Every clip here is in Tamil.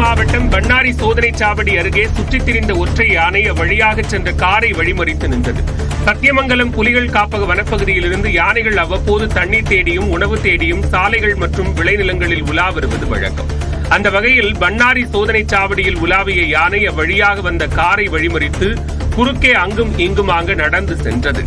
மாவட்டம் பண்ணாரி சோதனைச் சாவடி அருகே சுற்றித் திரிந்த ஒற்றை யானை வழியாக சென்ற காரை வழிமறித்து நின்றது. சத்தியமங்கலம் புலிகள் காப்பக வனப்பகுதியிலிருந்து யானைகள் அவ்வப்போது தண்ணீர் தேடியும் உணவு தேடியும் சாலைகள் மற்றும் விளைநிலங்களில் உலா வருவது வழக்கம். அந்த வகையில் பண்ணாரி சோதனைச் சாவடியில் உலாவிய யானை அவ்வழியாக வந்த காரை வழிமறித்து குறுக்கே அங்கும் இங்குமாக நடந்து சென்றது.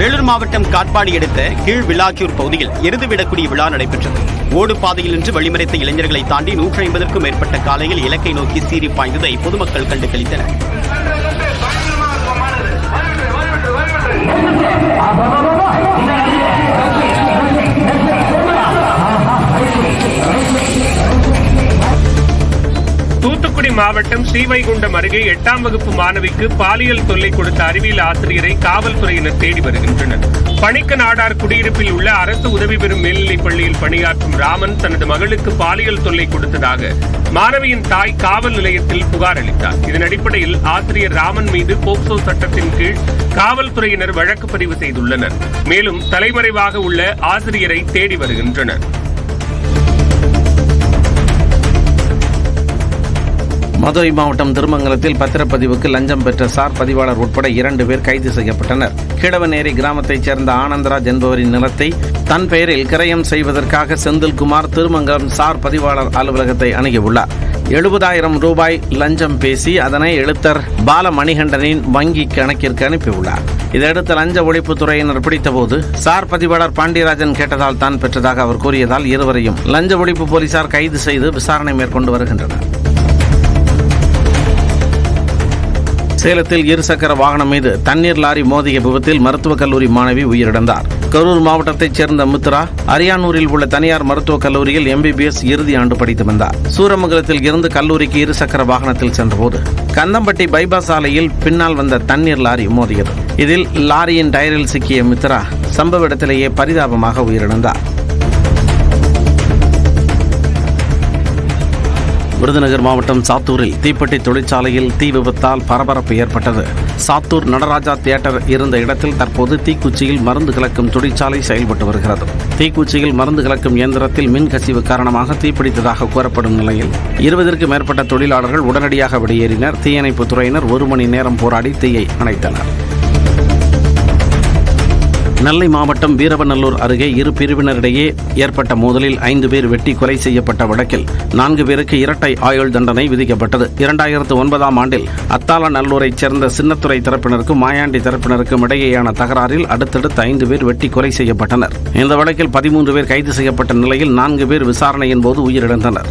வேலூர் மாவட்டம் காட்பாடி அடுத்த கீழ் விளாக்கியூர் பகுதியில் எருது விடக்கூடிய விழா நடைபெற்றது. ஓடு பாதையில் நின்று வழிமறைத்த இளைஞர்களை தாண்டி 150க்கும் மேற்பட்ட காலையில் இலக்கை நோக்கி சீறி பாய்ந்ததை பொதுமக்கள் கண்டு களித்தனர். தூத்துக்குடி மாவட்டம் ஸ்ரீவைகுண்டம் அருகே 8ஆம் வகுப்பு மாணவிக்கு பாலியல் தொல்லை கொடுத்த அறிவியல் ஆசிரியரை காவல்துறையினர் தேடி வருகின்றனர். பணிக்க நாடார் குடியிருப்பில் உள்ள அரசு உதவி பெறும் மேல்நிலைப் பள்ளியில் பணியாற்றும் ராமன் தனது மகளுக்கு பாலியல் தொல்லை கொடுத்ததாக மாணவியின் தாய் காவல் நிலையத்தில் புகார் அளித்தார். இதன் அடிப்படையில் ஆசிரியர் ராமன் மீது போக்சோ சட்டத்தின் கீழ் காவல்துறையினர் வழக்கு பதிவு செய்துள்ளனர். மேலும் தலைமறைவாக உள்ள ஆசிரியரை தேடி வருகின்றனர். மதுரை மாவட்டம் திருமங்கலத்தில் பத்திரப்பதிவுக்கு லஞ்சம் பெற்ற சார் பதிவாளர் உட்பட 2 பேர் கைது செய்யப்பட்டனர். கிழவநேரி கிராமத்தைச் சேர்ந்த ஆனந்தராஜ் என்பவரின் நிலத்தை தன் பெயரில் கிரயம் செய்வதற்காக செந்தில்குமார் திருமங்கலம் சார் பதிவாளர் அலுவலகத்தை அணுகியுள்ளார். 70,000 ரூபாய் லஞ்சம் பேசி அதனை எழுத்தர் பாலமணிகண்டனின் வங்கி கணக்கிற்கு அனுப்பியுள்ளார். இதையடுத்து லஞ்ச ஒழிப்புத்துறையினர் பிடித்தபோது சார் பதிவாளர் பாண்டியராஜன் கேட்டதால் தான் பெற்றதாக அவர் கூறியதால் இருவரையும் லஞ்ச ஒழிப்பு போலீசார் கைது செய்து விசாரணை மேற்கொண்டு வருகின்றனர். சேலத்தில் இருசக்கர வாகனம் மீது தண்ணீர் லாரி மோதிய விபத்தில் மருத்துவக் கல்லூரி மாணவி உயிரிழந்தார். கரூர் மாவட்டத்தைச் சேர்ந்த மித்ரா அரியானூரில் உள்ள தனியார் மருத்துவக் கல்லூரியில் MBBS இறுதி ஆண்டு படித்து வந்தார். சூரமங்கலத்தில் இருந்து கல்லூரிக்கு இருசக்கர வாகனத்தில் சென்றபோது கந்தம்பட்டி பைபாஸ் சாலையில் பின்னால் வந்த தண்ணீர் லாரி மோதியது. இதில் லாரியின் டயரில் சிக்கிய மித்ரா சம்பவ இடத்திலேயே பரிதாபமாக உயிரிழந்தார். விருதுநகர் மாவட்டம் சாத்தூரில் தீப்பெட்டி தொழிற்சாலையில் தீ விபத்தால் பரபரப்பு ஏற்பட்டது. சாத்தூர் நடராஜா தியேட்டர் இருந்த இடத்தில் தற்போது தீக்குச்சியில் மருந்து கலக்கும் தொழிற்சாலை செயல்பட்டு வருகிறது. தீக்குச்சியில் மருந்து கலக்கும் இயந்திரத்தில் மின் கசிவு காரணமாக தீப்பிடித்ததாக கூறப்படும் நிலையில் 20க்கும் மேற்பட்ட தொழிலாளர்கள் உடனடியாக வெளியேறினர். தீயணைப்பு துறையினர் 1 மணி நேரம் போராடி தீயை அணைத்தனர். நெல்லை மாவட்டம் வீரவநல்லூர் அருகே இரு பிரிவினரிடையே ஏற்பட்ட மோதலில் 5 பேர் வெட்டி கொலை செய்யப்பட்ட வழக்கில் 4 பேருக்கு இரட்டை ஆயுள் தண்டனை விதிக்கப்பட்டது. 2009ஆம் ஆண்டில் அத்தாளநல்லூரைச் சேர்ந்த சின்னத்துறை தரப்பினருக்கும் மாயாண்டி தரப்பினருக்கும் இடையேயான தகராறில் அடுத்தடுத்து 5 பேர் வெட்டி கொலை செய்யப்பட்டனர். இந்த வழக்கில் 13 பேர் கைது செய்யப்பட்ட நிலையில் 4 பேர் விசாரணையின் போது உயிரிழந்தனர்.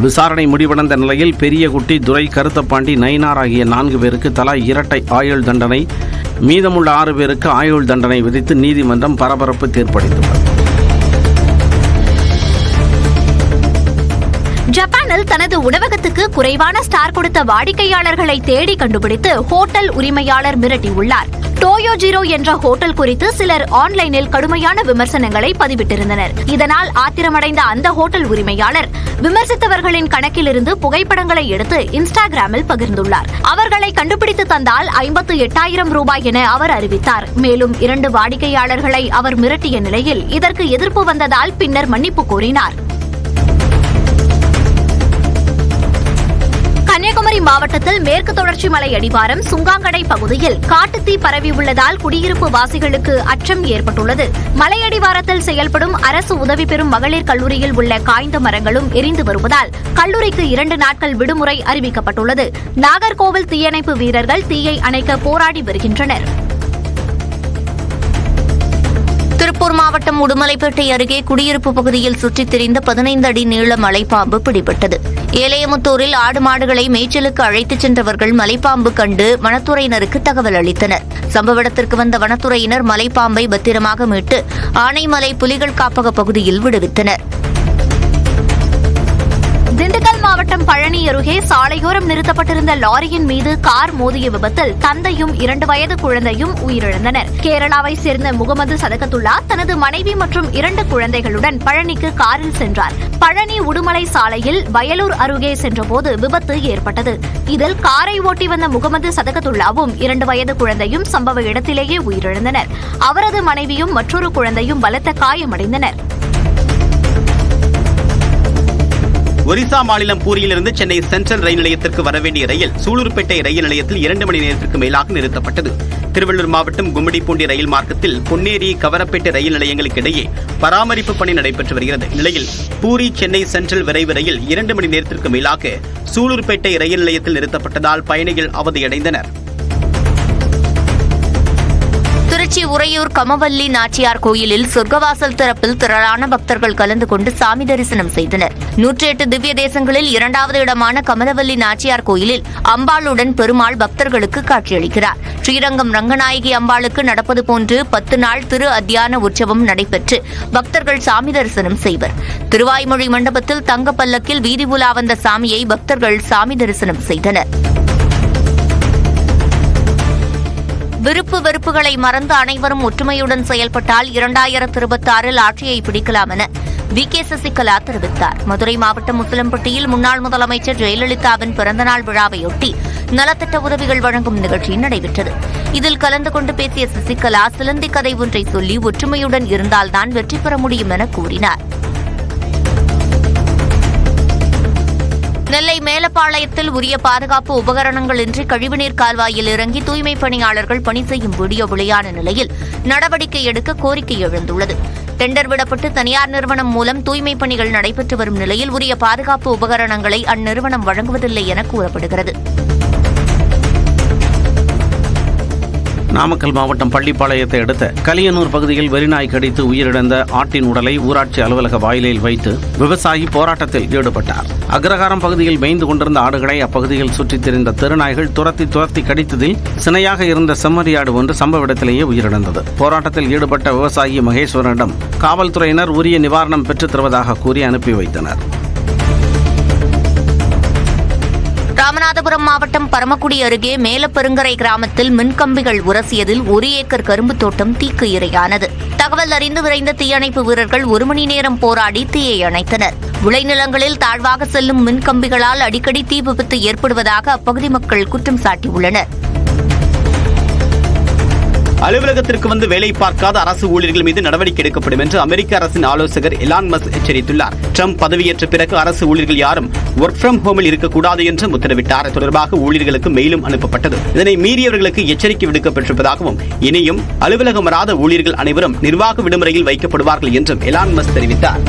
விசாரணை முடிவடைந்த நிலையில் பெரியகுட்டி, துரை, கருத்தப்பாண்டி, நயினார் ஆகிய 4 பேருக்கு தலா இரட்டை ஆயுள் தண்டனை, மீதமுள்ள 6 பேருக்கு ஆயுள் தண்டனை விதித்து நீதிமன்றம் பரபரப்பு தீர்ப்பளித்துள்ளது. ஜப்பானில் தனது உணவகத்துக்கு குறைவான ஸ்டார் கொடுத்த வாடிக்கையாளர்களை தேடி கண்டுபிடித்து ஹோட்டல் உரிமையாளர் மிரட்டியுள்ளார். டோயோஜிரோ என்ற ஹோட்டல் குறித்து சிலர் ஆன்லைனில் கடுமையான விமர்சனங்களை பதிவிட்டிருந்தனர். இதனால் ஆத்திரமடைந்த அந்த ஹோட்டல் உரிமையாளர் விமர்சித்தவர்களின் கணக்கிலிருந்து புகைப்படங்களை எடுத்து இன்ஸ்டாகிராமில் பகிர்ந்துள்ளார். அவர்களை கண்டுபிடித்து தந்தால் 58,000 ரூபாய் என அவர் அறிவித்தார். மேலும் 2 வாடிக்கையாளர்களை அவர் மிரட்டிய நிலையில் இதற்கு எதிர்ப்பு வந்ததால் பின்னர் மன்னிப்பு கோரினார். கன்னியாகுமரி மாவட்டத்தில் மேற்கு தொடர்ச்சி மலை அடிவாரம் சுங்காங்கடை பகுதியில் காட்டுத்தீ பரவியுள்ளதால் குடியிருப்பு வாசிகளுக்கு அச்சம் ஏற்பட்டுள்ளது. மலையடிவாரத்தில் செயல்படும் அரசு உதவி பெறும் மகளிர் கல்லூரியில் உள்ள காய்ந்த மரங்களும் எரிந்து வருவதால் கல்லூரிக்கு 2 நாட்கள் விடுமுறை அறிவிக்கப்பட்டுள்ளது. நாகர்கோவில் தீயணைப்பு வீரர்கள் தீயை அணைக்க போராடி வருகின்றனர். திருப்பூர் மாவட்டம் உடுமலைப்பேட்டை அருகே குடியிருப்பு பகுதியில் சுற்றித் திரிந்த 15 அடி நீள மலைப்பாம்பு பிடிபட்டது. ஏலையமுத்தூரில் ஆடு மாடுகளை மேய்ச்சலுக்கு அழைத்துச் சென்றவர்கள் மலைப்பாம்பு கண்டு வனத்துறையினருக்கு தகவல் அளித்தனர். சம்பவ இடத்திற்கு வந்த வனத்துறையினர் மலைப்பாம்பை பத்திரமாக மீட்டு ஆனைமலை புலிகள் காப்பக பகுதியில் விடுவித்தனர். திண்டுக்கல் மாவட்டம் பழனி அருகே சாலையோரம் நிறுத்தப்பட்டிருந்த லாரியின் மீது கார் மோதிய விபத்தில் தந்தையும் 2 வயது குழந்தையும் உயிரிழந்தனர். கேரளாவை சேர்ந்த முகமது சதகத்துல்லா தனது மனைவி மற்றும் 2 குழந்தைகளுடன் பழனிக்கு காரில் சென்றார். பழனி உடுமலை சாலையில் வயலூர் அருகே சென்றபோது விபத்து ஏற்பட்டது. இதில் காரை ஓட்டி வந்த முகமது சதகத்துல்லாவும் 2 வயது குழந்தையும் சம்பவ இடத்திலேயே உயிரிழந்தனர். அவரது மனைவியும் மற்றொரு குழந்தையும் பலத்த காயமடைந்தனர். ஒரிசா மாநிலம் பூரியிலிருந்து சென்னை சென்ட்ரல் ரயில் நிலையத்திற்கு வரவேண்டிய ரயில் சூலூர்பேட்டை ரயில் நிலையத்தில் 2 மணி நேரத்திற்கு மேலாக நிறுத்தப்பட்டது. திருவள்ளூர் மாவட்டம் கும்மிடிப்பூண்டி ரயில் மார்க்கத்தில் பொன்னேரி கவரப்பேட்டை ரயில் நிலையங்களுக்கு இடையே பராமரிப்பு பணி நடைபெற்று வருகிறது. நிலையில் பூரி சென்னை சென்ட்ரல் விரைவு ரயில் 2 மணி நேரத்திற்கு மேலாக சூலூர்பேட்டை ரயில் நிலையத்தில் நிறுத்தப்பட்டதால் பயணிகள் அவதியடைந்தனர். திருச்சி உறையூர் கமவல்லி நாச்சியார் கோயிலில் சொர்க்கவாசல் திறப்பில் திரளான பக்தர்கள் கலந்து கொண்டு சாமி தரிசனம் செய்தனர். 108 திவ்ய தேசங்களில் 2வது இடமான கமலவல்லி நாச்சியார் கோயிலில் அம்பாளுடன் பெருமாள் பக்தர்களுக்கு காட்சியளிக்கிறார். ஸ்ரீரங்கம் ரங்கநாயகி அம்பாளுக்கு நடப்பது போன்று 10 நாள் திரு அத்தியான உற்சவம் நடைபெற்று பக்தர்கள் சாமி தரிசனம் செய்வர். திருவாய்மொழி மண்டபத்தில் தங்க பல்லக்கில் வீதி உலா வந்த சாமியை பக்தர்கள் சாமி தரிசனம் செய்தனர். விருப்பு வெறுப்புகளை மறந்து அனைவரும் ஒற்றுமையுடன் செயல்பட்டால் 2026 ஆட்சியை பிடிக்கலாம் என வி.கே. சசிகலா தெரிவித்தார். மதுரை மாவட்டம் முசலம்பட்டியில் முன்னாள் முதலமைச்சர் ஜெயலலிதாவின் பிறந்தநாள் விழாவையொட்டி நலத்திட்ட உதவிகள் வழங்கும் நிகழ்ச்சி நடைபெற்றது. இதில் கலந்து கொண்டு பேசிய சசிகலா சிலந்தி கதை ஒன்றை சொல்லி ஒற்றுமையுடன் இருந்தால்தான் வெற்றி பெற முடியும் என கூறினார். நெல்லை மேலப்பாளையத்தில் உரிய பாதுகாப்பு உபகரணங்கள் இன்றி கழிவுநீர் கால்வாயில் இறங்கி தூய்மைப் பணியாளர்கள் பணி செய்யும் வீடியோ வெளியான நிலையில் நடவடிக்கை எடுக்க கோரிக்கை எழுந்துள்ளது. டெண்டர் விடப்பட்டு தனியார் நிறுவனம் மூலம் தூய்மைப் பணிகள் நடைபெற்று வரும் நிலையில் உரிய பாதுகாப்பு உபகரணங்களை அந்நிறுவனம் வழங்குவதில்லை என கூறப்படுகிறது. நாமக்கல் மாவட்டம் பள்ளிப்பாளையத்தை அடுத்த கலியனூர் பகுதியில் வெறிநாய் கடித்து உயிரிழந்த ஆட்டின் உடலை ஊராட்சி அலுவலக வாயிலில் வைத்து விவசாயி போராட்டத்தில் ஈடுபட்டார். அக்ரஹாரம் பகுதியில் மேய்ந்து கொண்டிருந்த ஆடுகளை அப்பகுதியில் சுற்றித் திரிந்த தெருநாய்கள் துரத்தி கடித்ததில் சினையாக இருந்த செம்மறியாடு ஒன்று சம்பவ இடத்திலேயே உயிரிழந்தது. போராட்டத்தில் ஈடுபட்ட விவசாயி மகேஸ்வரனிடம் காவல்துறையினர் உரிய நிவாரணம் பெற்றுத் தருவதாக கூறி அனுப்பி வைத்தனர். ராமநாதபுரம் மாவட்டம் பரமக்குடி அருகே மேலப்பெருங்கரை கிராமத்தில் மின்கம்பிகள் உரசியதில் 1 ஏக்கர் கரும்பு தோட்டம் தீக்கு இரையானது. தகவல் அறிந்து விரைந்த தீயணைப்பு வீரர்கள் 1 மணி நேரம் போராடி தீயை அணைத்தனர். விளைநிலங்களில் தாழ்வாக செல்லும் மின்கம்பிகளால் அடிக்கடி தீ விபத்து ஏற்படுவதாக அப்பகுதி மக்கள் குற்றம் சாட்டியுள்ளனர். அலுவலகத்திற்கு வந்து வேலை பார்க்காத அரசு ஊழியர்கள் மீது நடவடிக்கை எடுக்கப்படும் என்று அமெரிக்க அரசின் ஆலோசகர் எலான் மஸ்க் எச்சரித்துள்ளார். ட்ரம்ப் பதவியேற்ற பிறகு அரசு ஊழியர்கள் யாரும் ஒர்க் ஃப்ரம் ஹோமில் இருக்கக்கூடாது என்று உத்தரவிட்டார். தொடர்பாக ஊழியர்களுக்கு மெயிலும் அனுப்பப்பட்டது. இதனை மீறியவர்களுக்கு எச்சரிக்கை விடுக்கப்பட்டிருப்பதாகவும் இனியும் அலுவலகம் வராத ஊழியர்கள் அனைவரும் நிர்வாக விடுமுறையில் வைக்கப்படுவார்கள் என்றும் எலான் மஸ்க் தெரிவித்தார்.